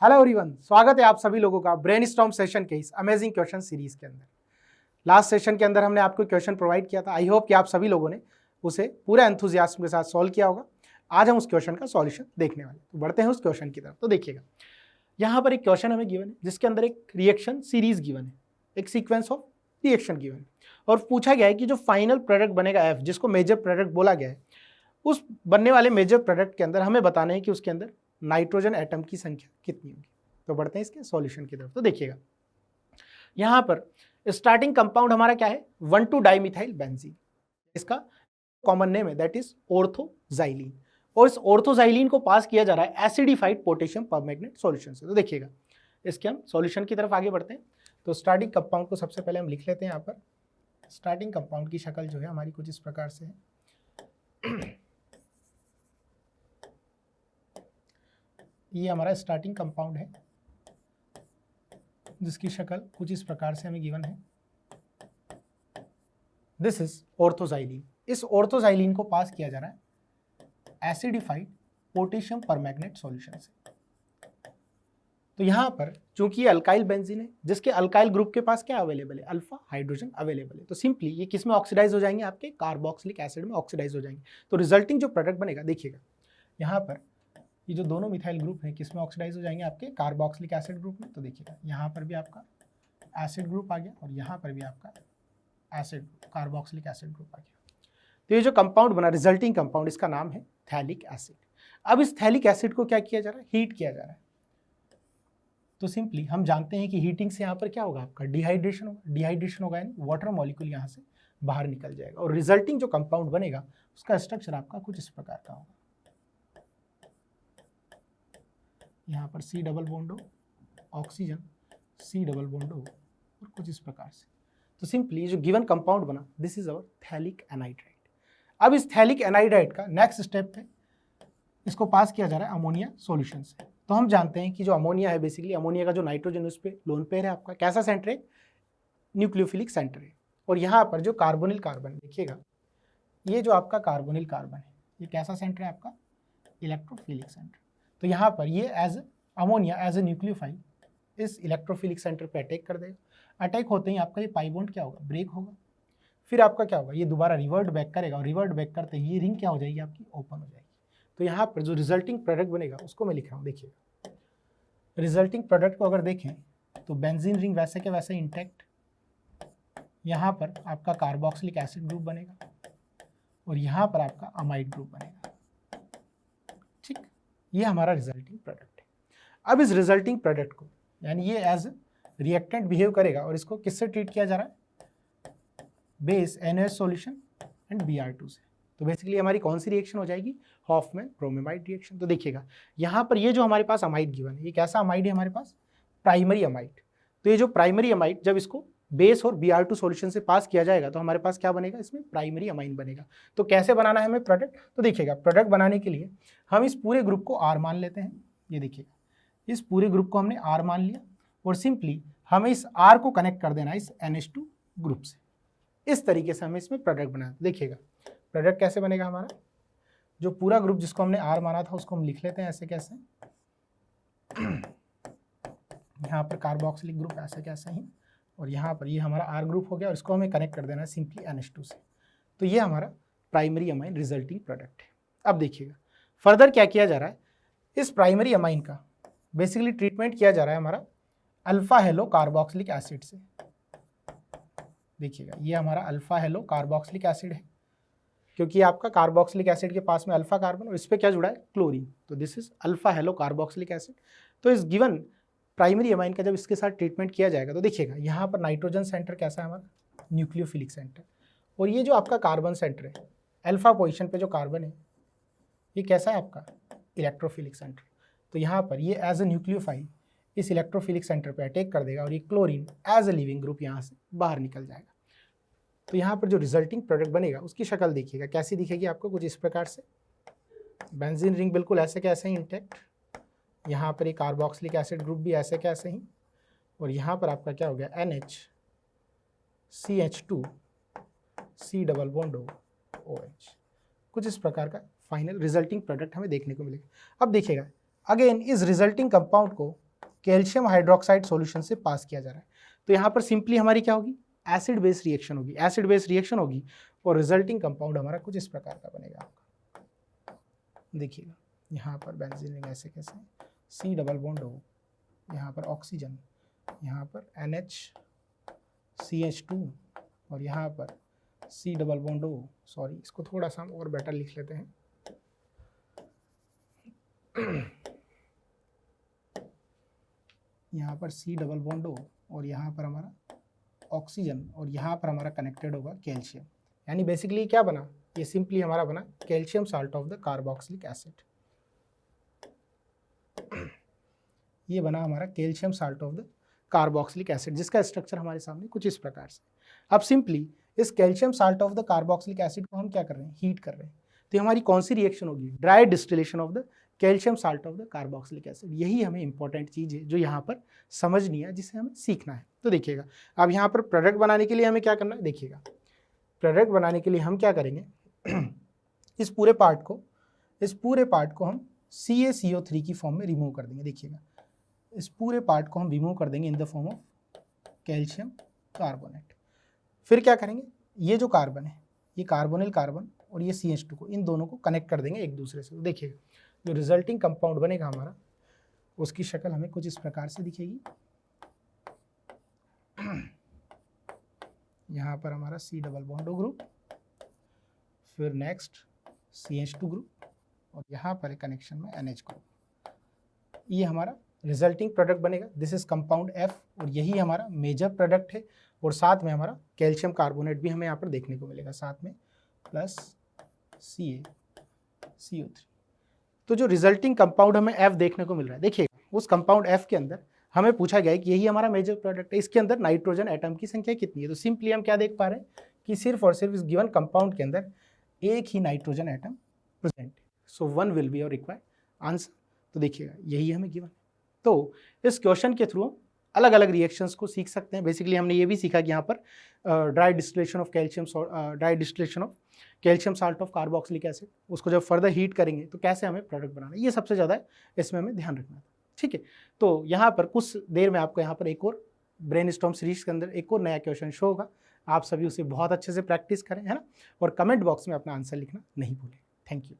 Hello everyone, स्वागत है आप सभी लोगों का ब्रेनस्टॉर्म सेशन के इस अमेजिंग क्वेश्चन सीरीज के अंदर। लास्ट सेशन के अंदर हमने आपको क्वेश्चन प्रोवाइड किया था। आई होप कि आप सभी लोगों ने उसे पूरे एंथुजियाज्म के साथ सॉल्व किया होगा। आज हम उस क्वेश्चन का सॉल्यूशन देखने वाले, तो बढ़ते हैं उस क्वेश्चन की तरफ। तो देखिएगा, यहाँ पर एक क्वेश्चन हमें गिवन है जिसके अंदर एक रिएक्शन सीरीज गिवन है, एक सीक्वेंस ऑफ रिएक्शन गिवन है, और पूछा गया है कि जो फाइनल प्रोडक्ट बनेगा एफ, जिसको मेजर प्रोडक्ट बोला गया है, उस बनने वाले मेजर प्रोडक्ट के अंदर हमें बताना है कि उसके अंदर नाइट्रोजन एटम की संख्या कितनी होगी। तो बढ़ते हैं इसके सॉल्यूशन की तरफ। तो देखिएगा, यहाँ पर स्टार्टिंग कंपाउंड हमारा क्या है, 1,2-डाइमिथाइल बेंजीन। इसका कॉमन नेम है, दैट इज ऑर्थोजाइलिन, और इस ऑर्थोजाइलिन को पास किया जा रहा है एसिडिफाइड पोटेशियम परमैंगनेट सॉल्यूशन से। तो देखिएगा, इसके हम सॉल्यूशन की तरफ आगे बढ़ते हैं। तो स्टार्टिंग कंपाउंड को सबसे पहले हम लिख लेते हैं। यहाँ पर स्टार्टिंग कंपाउंड की शक्ल जो है हमारी कुछ इस प्रकार से है। ये हमारा स्टार्टिंग कंपाउंड है जिसकी शक्ल कुछ इस प्रकार से हमें गिवन है। This is ऑर्थोजाइलिन। इस ऑर्थोजाइलिन को पास किया जा रहा है एसिडिफाइड पोटेशियम परमैंगनेट सॉल्यूशन से। तो यहाँ पर चूंकि ये अल्काइल बेंजीन है, जिसके अल्काइल ग्रुप के पास क्या अवेलेबल है, अल्फा हाइड्रोजन अवेलेबल है, तो सिंपली ये किस में ऑक्सीडाइज हो जाएंगे, आपके कार्बोक्सिलिक एसिड में ऑक्सीडाइज हो जाएंगे। तो रिजल्टिंग जो प्रोडक्ट बनेगा, देखिएगा यहाँ पर ये जो दोनों मिथाइल ग्रुप है किस में ऑक्सीडाइज हो जाएंगे, आपके कार्बोक्सिलिक एसिड ग्रुप में। तो देखिएगा, यहाँ पर भी आपका एसिड ग्रुप आ गया और यहाँ पर भी आपका एसिड कार्बोक्सिलिक एसिड ग्रुप आ गया। तो ये जो कंपाउंड बना, रिजल्टिंग कंपाउंड, इसका नाम है थैलिक एसिड। अब इस थैलिक एसिड को क्या किया जा रहा है, हीट किया जा रहा है। तो सिंपली हम जानते हैं कि हीटिंग से यहाँ पर क्या होगा, आपका डिहाइड्रेशन होगा। डिहाइड्रेशन होगा यानी वाटर मॉलिक्यूल यहाँ से बाहर निकल जाएगा, और रिजल्टिंग जो कंपाउंड बनेगा उसका स्ट्रक्चर आपका कुछ इस प्रकार का होगा। यहाँ पर C डबल बॉन्ड हो, ऑक्सीजन, C डबल बॉन्ड हो, और कुछ इस प्रकार से। तो सिंपली जो गिवन कंपाउंड बना, this is our phthalic anhydride. अब इस थैलिक एनाइड्राइड का नेक्स्ट स्टेप है, इसको पास किया जा रहा है अमोनिया सॉल्यूशन से। तो हम जानते हैं कि जो अमोनिया है, बेसिकली अमोनिया का जो नाइट्रोजन उस पर लोन पेयर है आपका, कैसा सेंटर है, न्यूक्लियोफिलिक सेंटर है। और यहाँ पर जो कार्बोनिल कार्बन, देखिएगा ये जो आपका कार्बोनिल कार्बन है, ये कैसा सेंटर है आपका, इलेक्ट्रोफिलिक सेंटर। तो यहाँ पर ये as ammonia as a nucleophile इस इलेक्ट्रोफिलिक सेंटर पे अटैक कर देगा। अटैक होते ही आपका ये पाई बॉन्ड क्या होगा, ब्रेक होगा। फिर आपका क्या होगा, ये दोबारा रिवर्ट बैक करेगा, और रिवर्ट बैक करते ही ये रिंग क्या हो जाएगी, आपकी ओपन हो जाएगी। तो यहाँ पर जो रिजल्टिंग प्रोडक्ट बनेगा उसको मैं लिख रहा हूँ। देखिएगा, रिजल्टिंग प्रोडक्ट को अगर देखें तो बेंजीन रिंग वैसे के वैसे इंटैक्ट, यहाँ पर आपका कार्बोक्सिलिक एसिड ग्रुप बनेगा, और यहाँ पर आपका अमाइड ग्रुप बनेगा। ठीक, ये हमारा रिजल्टिंग प्रोडक्ट है। अब इस रिजल्टिंग प्रोडक्ट को यानी ये एज रिएक्टेंट बिहेव करेगा, और इसको किससे ट्रीट किया जा रहा है, base NaOH solution and Br2 से। तो बेसिकली हमारी कौन सी रिएक्शन हो जाएगी, हॉफमैन ब्रोमेमाइड रिएक्शन। तो देखिएगा, यहाँ पर ये जो हमारे पास अमाइड गिवन है, ये कैसा अमाइड है हमारे पास, प्राइमरी अमाइड। तो ये जो प्राइमरी अमाइड जब इसको बेस और Br2 सॉल्यूशन से पास किया जाएगा तो हमारे पास क्या बनेगा, इसमें प्राइमरी अमाइन बनेगा। तो कैसे बनाना है हमें प्रोडक्ट, तो देखिएगा, प्रोडक्ट बनाने के लिए हम इस पूरे ग्रुप को R मान लेते हैं। ये देखिएगा, इस पूरे ग्रुप को हमने R मान लिया, और सिंपली हमें इस R को कनेक्ट कर देना इस NH2 ग्रुप से। इस तरीके से हमें इसमें प्रोडक्ट बनाना। देखिएगा, प्रोडक्ट कैसे बनेगा हमारा, जो पूरा ग्रुप जिसको हमने R माना था उसको हम लिख लेते हैं ऐसे कैसे। यहाँ पर कार्बोक्सिलिक ग्रुप ऐसे कैसे ही, और यहाँ पर ये हमारा R ग्रुप हो गया, और इसको हमें कनेक्ट कर देना है सिंपली NH2 से। तो ये हमारा प्राइमरी अमाइन रिजल्टिंग प्रोडक्ट है। अब देखिएगा, फर्दर क्या किया जा रहा है, इस प्राइमरी अमाइन का बेसिकली ट्रीटमेंट किया जा रहा है हमारा अल्फा हेलो कार्बोक्सिलिक एसिड से। देखिएगा, ये हमारा अल्फा हेलो कार्बोक्सिलिक एसिड है, क्योंकि आपका कार्बोक्सिलिक एसिड के पास में अल्फा कार्बन और इस पर क्या जुड़ा है, क्लोरीन। तो this is alpha hello carboxylic acid. तो इस गिवन प्राइमरी अमाइन का जब इसके साथ ट्रीटमेंट किया जाएगा तो देखिएगा, यहाँ पर नाइट्रोजन सेंटर कैसा है हमारा, न्यूक्लियोफिलिक सेंटर, और ये जो आपका कार्बन सेंटर है, अल्फा पोजीशन पे जो कार्बन है, ये कैसा है आपका, इलेक्ट्रोफिलिक सेंटर। तो यहाँ पर ये एज ए न्यूक्लियोफाइल इस इलेक्ट्रोफिलिक सेंटर पे अटैक कर देगा, और ये chlorine as a leaving group यहाँ से बाहर निकल जाएगा। तो यहाँ पर जो रिजल्टिंग प्रोडक्ट बनेगा उसकी शक्ल देखिएगा कैसी दिखेगी आपको, कुछ इस प्रकार से। बेंजीन रिंग बिल्कुल ऐसे कैसे ही इंटैक्ट, यहाँ पर एक कार्बोक्सिलिक एसिड ग्रुप भी ऐसे कैसे ही, और यहाँ पर आपका क्या हो गया, NH CH2 C double bond OH। कुछ इस प्रकार का फाइनल रिजल्टिंग प्रोडक्ट हमें देखने को मिलेगा। अब देखिएगा, अगेन इस रिजल्टिंग कंपाउंड को कैल्शियम हाइड्रोक्साइड सॉल्यूशन से पास किया जा रहा है। तो यहाँ पर सिंपली हमारी क्या होगी, एसिड बेस रिएक्शन होगी, एसिड बेस रिएक्शन होगी और रिजल्टिंग कंपाउंड हमारा कुछ इस प्रकार का बनेगा आपका। देखिएगा यहाँ पर बेंजीन ऐसे कैसे C डबल बॉन्ड हो, यहाँ पर ऑक्सीजन, यहाँ पर NH2 और यहाँ पर C डबल बॉन्ड हो, सॉरी इसको थोड़ा सा हम और बेटर लिख लेते हैं। यहाँ पर C डबल बॉन्ड हो और यहाँ पर हमारा ऑक्सीजन और यहाँ पर हमारा कनेक्टेड होगा कैल्शियम। यानी बेसिकली क्या बना, ये सिंपली हमारा बना calcium salt of the carboxylic acid. ये बना हमारा calcium salt of the carboxylic acid, जिसका स्ट्रक्चर हमारे सामने कुछ इस प्रकार से। अब सिंपली इस calcium salt of the carboxylic acid को हम क्या कर रहे हैं, हीट कर रहे हैं। तो हमारी कौन सी रिएक्शन होगी, dry distillation of the calcium salt of the carboxylic acid. यही हमें इंपॉर्टेंट चीज़ है जो यहाँ पर समझनी है, जिसे हमें सीखना है। तो देखिएगा अब यहाँ पर प्रोडक्ट बनाने के लिए हमें क्या करना है, देखिएगा प्रोडक्ट बनाने के लिए हम क्या करेंगे इस पूरे पार्ट को हम CaCO3 की फॉर्म में रिमूव कर देंगे। देखिएगा इस पूरे पार्ट को हम रिमूव कर देंगे in the form of calcium carbonate. फिर क्या करेंगे, ये जो कार्बन है, ये कार्बोनिल कार्बन और ये CH2 को, इन दोनों को कनेक्ट कर देंगे एक दूसरे से। तो देखिएगा जो रिजल्टिंग कंपाउंड बनेगा हमारा, उसकी शक्ल हमें कुछ इस प्रकार से दिखेगी। यहाँ पर हमारा C डबल बॉन्ड ग्रुप, फिर नेक्स्ट CH2 ग्रुप और यहाँ पर एक कनेक्शन में NH ग्रुप। ये हमारा रिजल्टिंग प्रोडक्ट बनेगा। दिस इज कंपाउंड F और यही हमारा मेजर प्रोडक्ट है। और साथ में हमारा कैल्शियम कार्बोनेट भी हमें यहाँ पर देखने को मिलेगा साथ में, प्लस CaCO3। तो जो रिजल्टिंग कंपाउंड हमें F देखने को मिल रहा है, देखिए उस कंपाउंड F के अंदर हमें पूछा गया है कि यही हमारा मेजर प्रोडक्ट है, इसके अंदर नाइट्रोजन एटम की संख्या कितनी है। तो सिंपली हम क्या देख पा रहे हैं कि सिर्फ और सिर्फ इस गिवन कंपाउंड के अंदर एक ही नाइट्रोजन एटम प्रेजेंट है। सो 1 will be your required answer. तो देखिएगा यही हमें गिवन। तो इस क्वेश्चन के थ्रू अलग अलग रिएक्शंस को सीख सकते हैं। बेसिकली हमने ये भी सीखा कि यहाँ पर dry distillation of calcium salt of carboxylic acid, उसको जब फर्दर हीट करेंगे तो कैसे हमें प्रोडक्ट बनाना है, ये सबसे ज़्यादा इसमें हमें ध्यान रखना था। ठीक है, तो यहाँ पर कुछ देर में आपको यहाँ पर एक और ब्रेनस्टॉर्म सीरीज के अंदर एक और नया क्वेश्चन शो होगा। आप सभी उसे बहुत अच्छे से प्रैक्टिस करें, है ना, और कमेंट बॉक्स में अपना आंसर लिखना नहीं भूलें। Thank you.